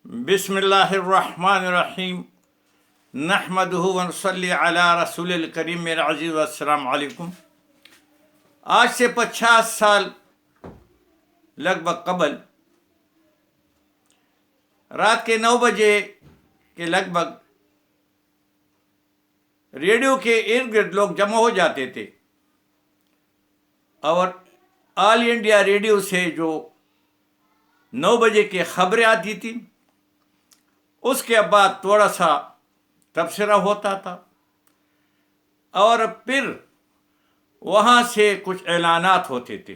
बिस्मिल्लाहिर्रहमानिर्रहीम नहमदुहु व नसल्ली अला रसूलिल करीम। मेरा अज़ीज़ अस्सलाम वालेकुम। आज से 50 साल लगभग कबल रात के 9 बजे के लगभग रेडियो के इर्द गिर्द लोग जमा हो जाते थे और ऑल इंडिया रेडियो से जो 9 बजे की खबरें आती थी उसके बाद थोड़ा सा तबसरा होता था और फिर वहाँ से कुछ ऐलानात होते थे।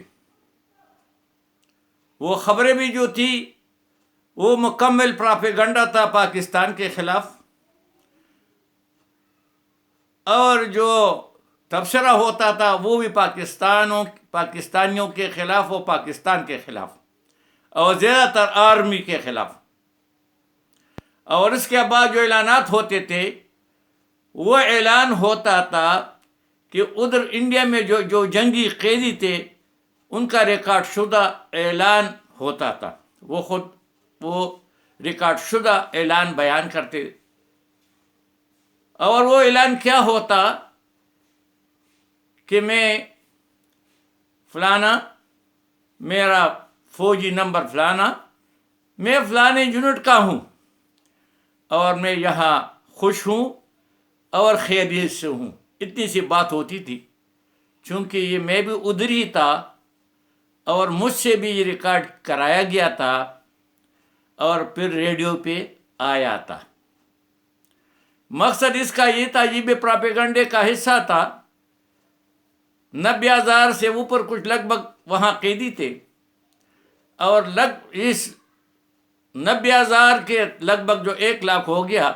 वो खबरें भी जो थी वो मुकम्मल प्रोपेगेंडा था पाकिस्तान के खिलाफ, और जो तबसरा होता था वो भी पाकिस्तानियों के खिलाफ और पाकिस्तान के खिलाफ और ज़्यादातर आर्मी के खिलाफ। और इसके बाद जो ऐलानात होते थे वो ऐलान होता था कि उधर इंडिया में जो जंगी कैदी थे उनका रिकॉर्ड शुदा ऐलान होता था। वो रिकॉर्ड शुदा ऐलान बयान करते और वो ऐलान क्या होता कि मैं फलाना, मेरा फौजी नंबर फलाना, मैं फलाने यूनिट का हूँ और मैं यहाँ खुश हूँ और खैरियत से हूँ। इतनी सी बात होती थी। चूँकि ये मैं भी उधर ही था और मुझसे भी ये रिकॉर्ड कराया गया था और फिर रेडियो पे आया था। मकसद इसका ये था, ये भी प्रोपेगेंडे का हिस्सा था। 90,000 से ऊपर कुछ लगभग वहाँ कैदी थे और इस 90,000 के लगभग जो 1 लाख हो गया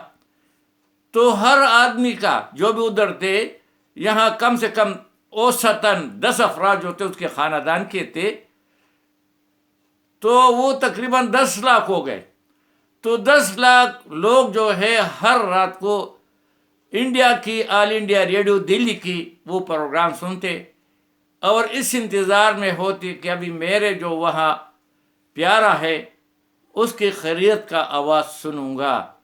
तो हर आदमी का जो भी उधर थे, यहाँ कम से कम औसतन 10 अफराद जो थे उसके ख़ानदान के थे, तो वो तकरीबन 10 लाख हो गए। तो 10 लाख लोग जो है हर रात को इंडिया की ऑल इंडिया रेडियो दिल्ली की वो प्रोग्राम सुनते और इस इंतज़ार में होती कि अभी मेरे जो वहाँ प्यारा है उसकी खैरियत का आवाज़ सुनूंगा।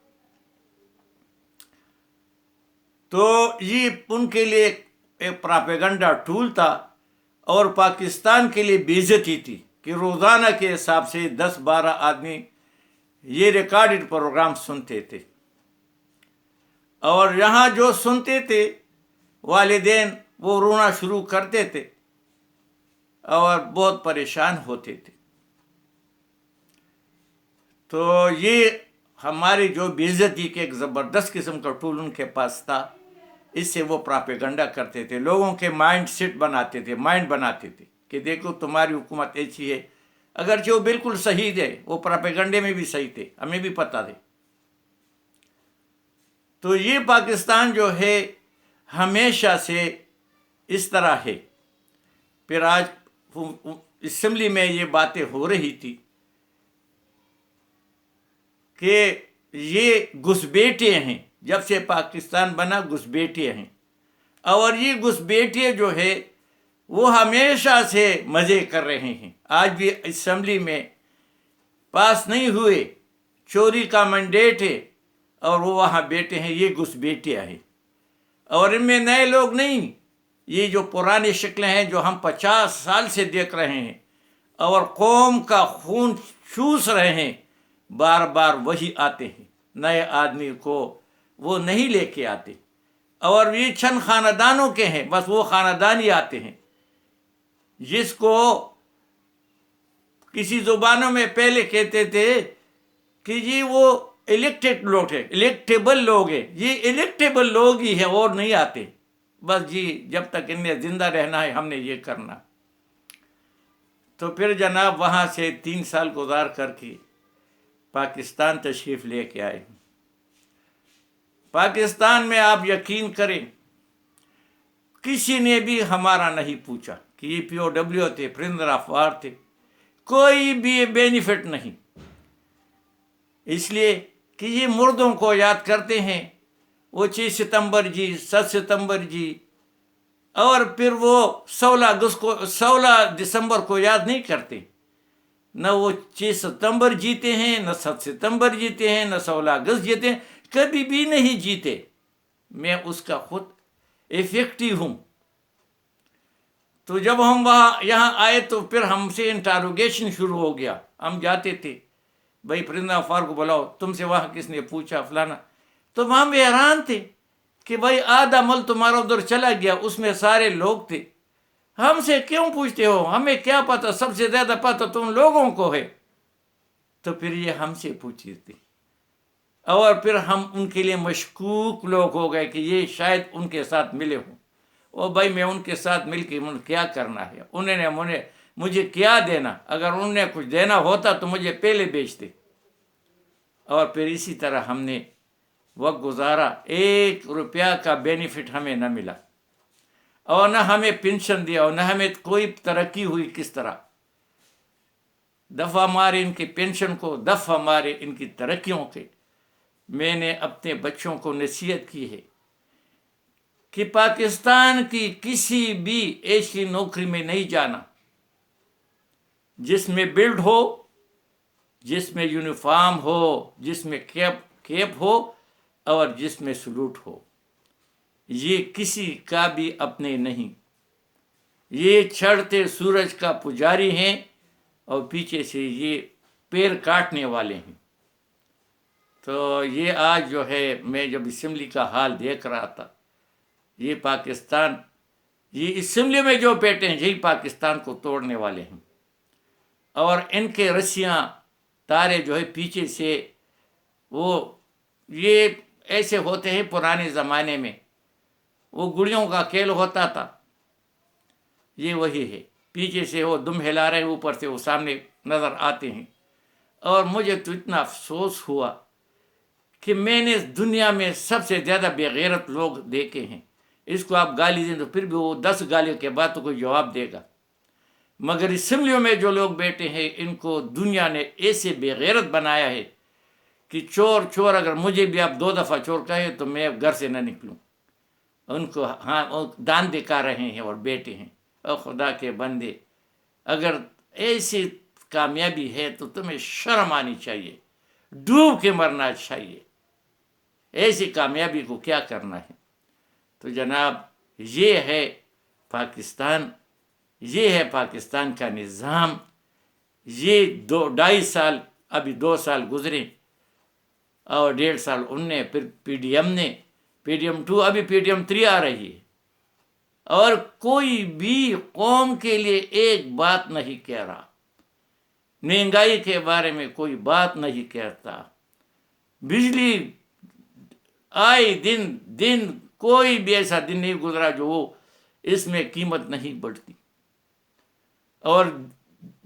तो ये उनके लिए एक प्रोपेगेंडा टूल था और पाकिस्तान के लिए बेइज्जती थी कि रोज़ाना के हिसाब से 10-12 आदमी ये रिकॉर्डेड प्रोग्राम सुनते थे और यहाँ जो सुनते थे वालिदैन वो रोना शुरू करते थे और बहुत परेशान होते थे। तो ये हमारी जो बेइज्जती के एक ज़बरदस्त किस्म का टूल उनके पास था। इससे वो प्रोपेगेंडा करते थे, लोगों के माइंड सेट बनाते थे, माइंड बनाते थे कि देखो तुम्हारी हुकूमत ऐसी है। अगरचे वो बिल्कुल सही थे, वो प्रोपेगेंडे में भी सही थे, हमें भी पता थे। तो ये पाकिस्तान जो है हमेशा से इस तरह है। फिर आज असेंबली में ये बातें हो रही थी कि ये घुसपैठिए हैं, जब से पाकिस्तान बना घुसपैठिए हैं और ये घुसपैठिए जो है वो हमेशा से मज़े कर रहे हैं। आज भी असेंबली में पास नहीं हुए, चोरी का मैंडेट है और वो वहाँ बैठे हैं। ये घुसपैठिए हैं और इनमें नए लोग नहीं, ये जो पुरानी शक्लें हैं जो हम 50 साल से देख रहे हैं और कौम का खून चूस रहे हैं, बार बार वही आते हैं। नए आदमी को वो नहीं लेके आते और ये चंद ख़ानदानों के हैं, बस वो ख़ानदान ही आते हैं जिसको किसी ज़ुबानों में पहले कहते थे कि जी वो इलेक्टेड लोग है, इलेक्टेबल लोग हैं। ये इलेक्टेबल लोग ही हैं और नहीं आते। बस जी जब तक इन्हें ज़िंदा रहना है हमने ये करना। तो फिर जनाब वहाँ से 3 साल गुजार करके पाकिस्तान तशरीफ़ लेके आए। पाकिस्तान में आप यकीन करें किसी ने भी हमारा नहीं पूछा कि ये POW थे, प्रिजनर ऑफ वार थे, कोई भी बेनिफिट नहीं। इसलिए कि ये मुर्दों को याद करते हैं, वो 6 सितंबर जी, 7 सितंबर जी, और फिर वो 16 दिसंबर को याद नहीं करते। نہ وہ 6 ستمبر جیتے ہیں، نہ 7 ستمبر جیتے ہیں، نہ 16 اگست جیتے ہیں، کبھی بھی نہیں جیتے. میں اس کا خود افیکٹو ہوں. تو جب ہم یہاں آئے تو پھر ہم سے انٹروگیشن شروع ہو گیا. ہم جاتے تھے، بھائی پرندہ غفار کو بلاؤ، تم سے وہاں کس نے پوچھا فلانا. تو وہاں بھی حیران تھے کہ بھائی آدھا ملک تمہارا ادھر چلا گیا، اس میں سارے لوگ تھے، ہم سے کیوں پوچھتے ہو؟ ہمیں کیا پتہ، سب سے زیادہ پتہ تم لوگوں کو ہے. تو پھر یہ ہم سے پوچھتے تھے، اور پھر ہم ان کے لیے مشکوک لوگ ہو گئے کہ یہ شاید ان کے ساتھ ملے ہوں. او بھائی میں ان کے ساتھ مل کے کیا کرنا ہے؟ انہوں نے مجھے کیا دینا؟ اگر انہوں نے کچھ دینا ہوتا تو مجھے پہلے بیچتے. اور پھر اسی طرح ہم نے وقت گزارا. 1 روپیہ کا بینیفٹ ہمیں نہ ملا، اور نہ ہمیں پینشن دیا، اور نہ ہمیں کوئی ترقی ہوئی. کس طرح دفعہ مارے ان کی پینشن کو، دفعہ مارے ان کی ترقیوں کے. میں نے اپنے بچوں کو نصیحت کی ہے کہ پاکستان کی کسی بھی ایسی نوکری میں نہیں جانا جس میں بیلٹ ہو، جس میں یونیفارم ہو، جس میں کیپ ہو، اور جس میں سلوٹ ہو. یہ کسی کا بھی اپنے نہیں. یہ چڑھتے سورج کا پجاری ہیں، اور پیچھے سے یہ پیر کاٹنے والے ہیں. تو یہ آج جو ہے، میں جب اسمبلی کا حال دیکھ رہا تھا، یہ پاکستان، یہ اسمبلی میں جو بیٹھے ہیں یہی پاکستان کو توڑنے والے ہیں. اور ان کے رسیاں تارے جو ہے پیچھے سے، وہ یہ ایسے ہوتے ہیں. پرانے زمانے میں وہ گڑیوں کا کھیل ہوتا تھا، یہ وہی ہے. پیچھے سے وہ دم ہلا رہے ہیں، اوپر سے وہ سامنے نظر آتے ہیں. اور مجھے تو اتنا افسوس ہوا کہ میں نے دنیا میں سب سے زیادہ بے غیرت لوگ دیکھے ہیں. اس کو آپ گالی دیں تو پھر بھی وہ 10 گالیوں کے بعد تو کوئی جواب دے گا. مگر اسمبلیوں میں جو لوگ بیٹھے ہیں، ان کو دنیا نے ایسے بے غیرت بنایا ہے کہ چور اگر مجھے بھی آپ 2 دفعہ چور کہیں تو میں گھر سے نہ نکلوں. ان کو دان دکھا رہے ہیں اور بیٹھے ہیں. اور خدا کے بندے، اگر ایسی کامیابی ہے تو تمہیں شرم آنی چاہیے، ڈوب کے مرنا چاہیے. ایسی کامیابی کو کیا کرنا ہے؟ تو جناب، یہ ہے پاکستان، یہ ہے پاکستان کا نظام. یہ 2.5 سال، ابھی 2 سال گزرے، اور 1.5 سال ان نے، پھر پی ڈی ایم نے، پی ڈی ایم 2، ابھی پی ڈی ایم 3 آ رہی ہے. اور کوئی بھی قوم کے لیے ایک بات نہیں کہہ رہا. مہنگائی کے بارے میں کوئی بات نہیں کہتا. بجلی آئے دن کوئی بھی ایسا دن نہیں گزرا جو وہ اس میں قیمت نہیں بڑھتی. اور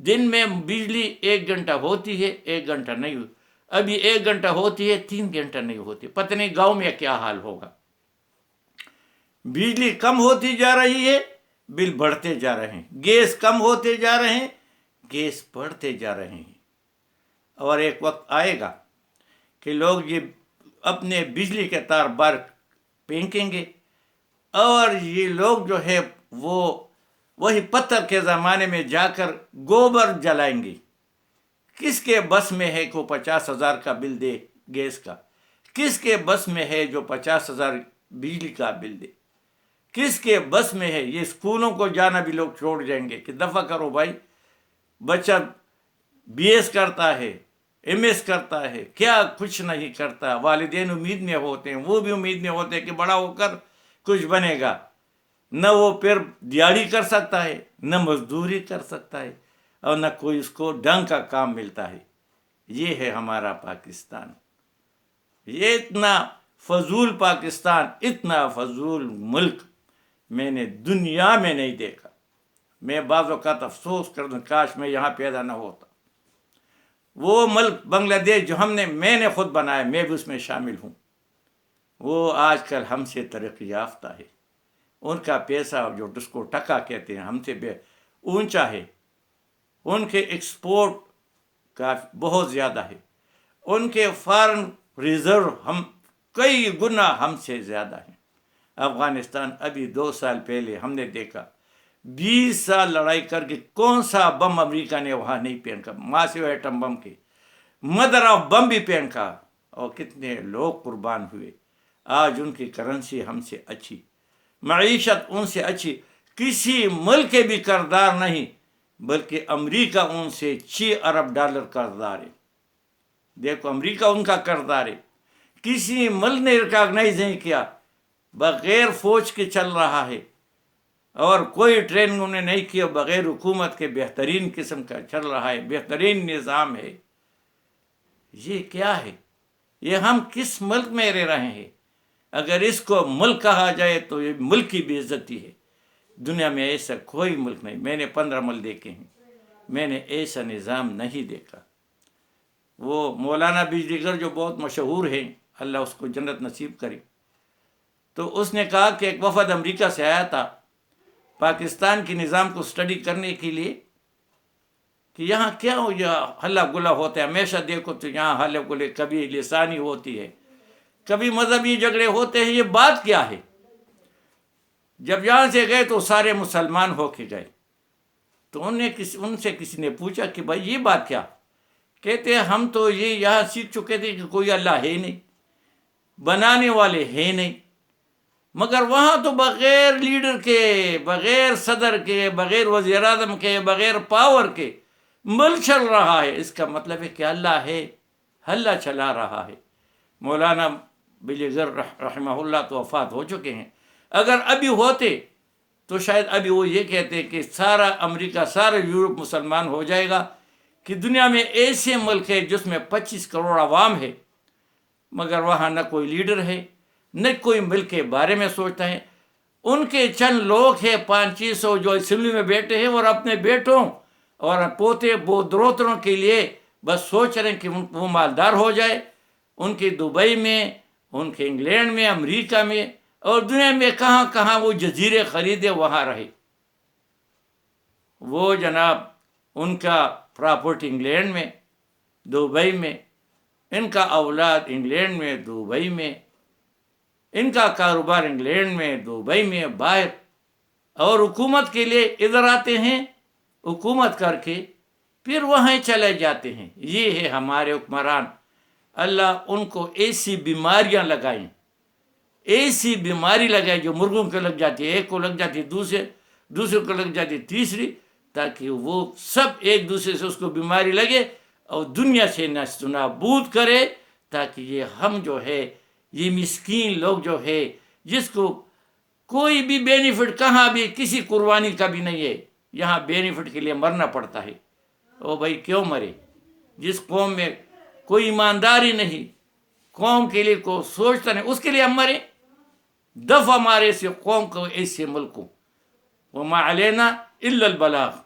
دن میں بجلی 1 گھنٹہ ہوتی ہے، 1 گھنٹہ نہیں ہوتی. ابھی 1 گھنٹہ ہوتی ہے، 3 گھنٹہ نہیں ہوتی. پتہ نہیں گاؤں میں کیا حال ہوگا. بجلی کم ہوتی جا رہی ہے، بل بڑھتے جا رہے ہیں. گیس کم ہوتے جا رہے ہیں، گیس بڑھتے جا رہے ہیں. اور ایک وقت آئے گا کہ لوگ یہ اپنے بجلی کے تار بار پھینکیں گے، اور یہ لوگ جو ہے وہ وہی پتھر کے زمانے میں جا کر گوبر جلائیں گے. کس کے بس میں ہے کہ 50,000 کا بل دے گیس کا؟ کس کے بس میں ہے جو 50,000 بجلی کا بل دے؟ کس کے بس میں ہے؟ یہ اسکولوں کو جانا بھی لوگ چھوڑ جائیں گے کہ دفع کرو بھائی. بچہ BS کرتا ہے، MS کرتا ہے، کیا کچھ نہیں کرتا. والدین امید میں ہوتے ہیں، وہ بھی امید میں ہوتے ہیں کہ بڑا ہو کر کچھ بنے گا. نہ وہ پھر دیہڑی کر سکتا ہے، نہ مزدوری کر سکتا ہے، اور نہ کوئی اس کو ڈنگ کا کام ملتا ہے. یہ ہے ہمارا پاکستان. یہ اتنا فضول پاکستان، اتنا فضول ملک میں نے دنیا میں نہیں دیکھا. میں بعض اوقات افسوس کرتا، کاش میں یہاں پیدا نہ ہوتا. وہ ملک بنگلہ دیش جو میں نے خود بنایا، میں بھی اس میں شامل ہوں، وہ آج کل ہم سے ترقی یافتہ ہے. ان کا پیسہ جو جس کو ٹکا کہتے ہیں، ہم سے اونچا ہے. ان کے ایکسپورٹ کا بہت زیادہ ہے. ان کے فارن ریزرو کئی گنا ہم سے زیادہ ہیں. افغانستان ابھی 2 سال پہلے ہم نے دیکھا 20 साल लड़ाई करके कौन सा बम अमेरिका ने वहाँ नहीं फेंका, मासिव एटम बम के, मदर ऑफ बम भी फेंका, और कितने लोग कुर्बान हुए। आज उनकी करेंसी हमसे अच्छी, मईशत उनसे अच्छी, किसी मुल्क के भी कर्जदार नहीं, बल्कि अमेरिका उनसे 6 अरब डॉलर कर्जदार है। देखो, अमेरिका उनका कर्जदार है, किसी मुल्क ने रिकॉग्नाइज नहीं किया, बगैर फौज के चल रहा है, और कोई ट्रेनिंग उन्हें नहीं किया, बगैर हुकूमत के बेहतरीन किस्म का चल रहा है, बेहतरीन निज़ाम है। ये क्या है? ये हम किस मुल्क में रह रहे हैं? अगर इसको मुल्क कहा जाए तो ये मुल्क की बेइज्जती है। दुनिया में ऐसा कोई मुल्क नहीं, मैंने 15 मुल्क देखे हैं, मैंने ऐसा निज़ाम नहीं देखा। वो मौलाना बिजलीगर जो बहुत मशहूर हैं, अल्लाह उसको जन्नत नसीब करे, तो उसने कहा कि एक वफद अमेरिका से आया था पाकिस्तान के निज़ाम को स्टडी करने के लिए, कि यहाँ क्या हो, यह हल्ला गुला होता है, हमेशा देखो तो यहाँ हल्ले गुले, कभी लिसानी होती है, कभी मजहबी झगड़े होते हैं, ये बात क्या है? जब यहाँ से गए तो सारे मुसलमान होके गए, तो उनसे किसी ने पूछा कि भाई ये बात क्या? कहते हम तो ये यहाँ सीख चुके थे कि कोई अल्लाह है नहीं, बनाने वाले है नहीं, मगर वहाँ तो बग़ैर लीडर के, बग़ैर सदर के, बग़ैर वज़ीर आज़म के, बग़ैर पावर के मुल्क चल रहा है। इसका मतलब है कि अल्लाह है, हल्ला चला रहा है। मौलाना बिजलीगर रहमहुल्लाह तो वफ़ात हो चुके हैं, अगर अभी होते तो शायद अभी वो ये कहते कि सारा अमेरिका, सारा यूरोप मुसलमान हो जाएगा, कि दुनिया में ऐसे मुल्क है जिसमें 25 करोड़ आवाम है, मगर वहाँ न कोई लीडर है, न कोई मुल्क के बारे में सोचता है। उनके चंद लोग हैं 500 जो असेंबली में बैठे हैं, और अपने बेटों और पोते दोतरों के लिए बस सोच रहे हैं कि वो मालदार हो जाए। उनके दुबई में, उनके इंग्लैंड में, अमेरिका में, और दुनिया में कहाँ कहाँ वो जजीरे ख़रीदे, वहाँ रहे। वो जनाब उनका प्रॉपर्टी इंग्लैंड में, दुबई में, इनका औलाद इंग्लैंड में, दुबई में, इनका कारोबार इंग्लैंड में, दुबई में, बाहर, और हुकूमत के लिए इधर आते हैं, हुकूमत करके फिर वहाँ चले जाते हैं। ये है हमारे हुक्मरान। अल्लाह उनको ऐसी बीमारियाँ लगाएं, ऐसी बीमारी लगाए जो मुर्गों को लग जाती है, एक को लग जाती है, दूसरे को लग जाती है, तीसरी, ताकि वो सब एक दूसरे से उसको बीमारी लगे और दुनिया से नाबूद करे, ताकि ये हम जो है, ये मिस्कीन लोग जो है, जिसको कोई भी बेनिफिट कहाँ भी किसी कुर्बानी का भी नहीं है, यहाँ बेनिफिट के लिए मरना पड़ता है। ओ भाई क्यों मरे? जिस कौम में कोई ईमानदारी नहीं, कौम के लिए को सोचता नहीं, उसके लिए हम मरे? दफ़ा मारे से कौम को, ऐसे मुल्क को। वमा अलैना इल्लल बलाग।